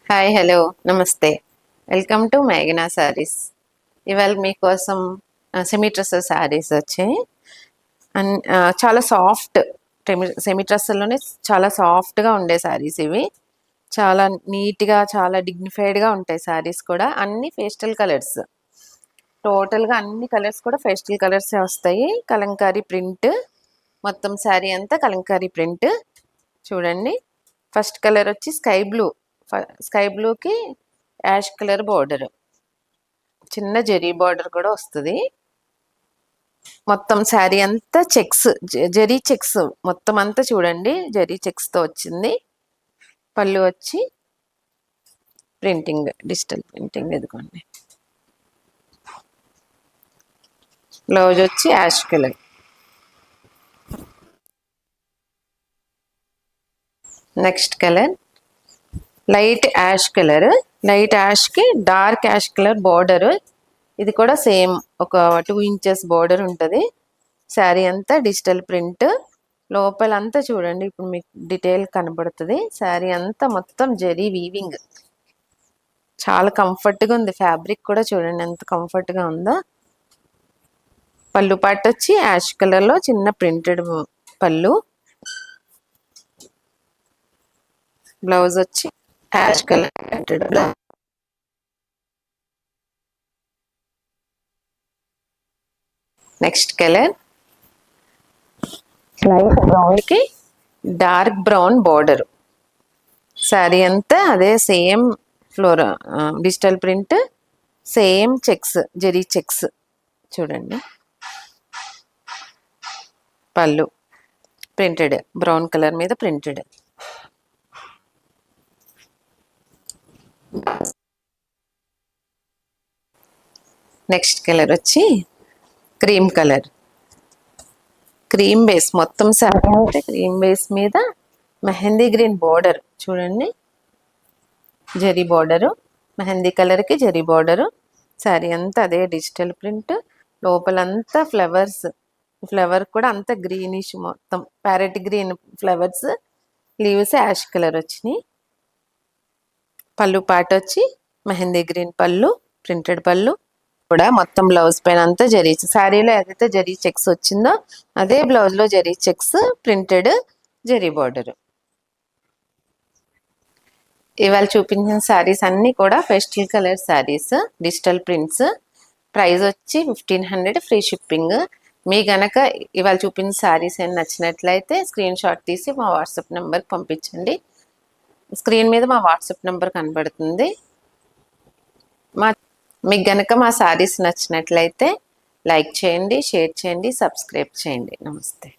Hi hello నమస్తే. Welcome to మేఘనా శారీస్. ఇవాళ మీకోసం సెమీ డ్రెస్సెస్ శారీస్ వచ్చాయి. చాలా సాఫ్ట్ సెమీ డ్రెస్సుల్లోనే చాలా సాఫ్ట్గా ఉండే శారీస్ ఇవి. చాలా నీట్గా చాలా డిగ్నిఫైడ్గా ఉంటాయి శారీస్ కూడా. అన్ని పేస్టల్ కలర్స్, టోటల్గా అన్ని కలర్స్ కూడా పేస్టల్ కలర్సే వస్తాయి. కలంకారీ ప్రింట్, మొత్తం శారీ అంతా కలంకారీ ప్రింట్. చూడండి, ఫస్ట్ కలర్ వచ్చి స్కై బ్లూ. స్కై బ్లూకి యాష్ కలర్ బార్డర్, చిన్న జెరీ బార్డర్ కూడా వస్తుంది. మొత్తం శారీ అంతా చెక్స్, జెరీ చెక్స్ మొత్తం అంతా చూడండి, జెరీ చెక్స్తో వచ్చింది. పళ్ళు వచ్చి ప్రింటింగ్, డిజిటల్ ప్రింటింగ్ ఎదుకోండి. బ్లౌజ్ వచ్చి ash colour. Next colour light ash colour. Light యాష్కి డార్క్ యాష్ కలర్ బార్డర్. ఇది కూడా సేమ్ ఒక 2 ఇంచెస్ బార్డర్ ఉంటుంది. శారీ అంతా డిజిటల్ ప్రింట్. లోపలంతా చూడండి, ఇప్పుడు మీకు డీటెయిల్ కనబడుతుంది. శారీ అంతా మొత్తం జెరీ వీవింగ్. చాలా కంఫర్ట్గా ఉంది. ఫ్యాబ్రిక్ కూడా చూడండి ఎంత కంఫర్ట్గా ఉందో. పళ్ళు పాటు వచ్చి యాష్ కలర్లో చిన్న ప్రింటెడ్ పళ్ళు. బ్లౌజ్ వచ్చి ash colour printed blouse. Next colour light బ్రౌన్కి డార్క్ బ్రౌన్ బార్డర్. శారీ అంతా అదే same floral digital print, same checks, zari checks చూడండి. పళ్ళు ప్రింటెడ్, బ్రౌన్ కలర్ మీద ప్రింటెడ్. నెక్స్ట్ కలర్ వచ్చి క్రీమ్ కలర్. క్రీమ్ బేస్, మొత్తం శారీ అంటే క్రీమ్ బేస్ మీద మెహందీ గ్రీన్ బార్డర్ చూడండి, జెరీ బార్డరు. మెహందీ కలర్కి జెరీ బార్డరు. శారీ అంతా అదే డిజిటల్ ప్రింట్. లోపలంతా ఫ్లవర్స్, ఫ్లవర్ కూడా అంతా గ్రీనిష్, మొత్తం parrot green flowers. Leaves ash colour వచ్చినాయి. పళ్ళు పాట వచ్చి మెహందీ గ్రీన్ పళ్ళు, ప్రింటెడ్ పళ్ళు కూడా. మొత్తం బ్లౌజ్ పైన అంతా జరీ, శారీలో ఏదైతే జరీ చెక్స్ వచ్చిందో అదే బ్లౌజ్లో zari checks, printed zari border. ఇవాళ చూపించిన శారీస్ అన్నీ కూడా pastel colour saris, digital prints. Price వచ్చి 1500, ఫ్రీ షిప్పింగ్. మీ గనక ఇవాళ చూపించిన శారీస్ ఏమైనా నచ్చినట్లయితే స్క్రీన్ షాట్ తీసి మా వాట్సాప్ నెంబర్కి పంపించండి. స్క్రీన్ మీద మా వాట్సాప్ నెంబర్ కనబడుతుంది. మీకు గనక మా శారీస్ నచ్చినట్లయితే లైక్ చేయండి, షేర్ చేయండి, సబ్స్క్రైబ్ చేయండి. నమస్తే.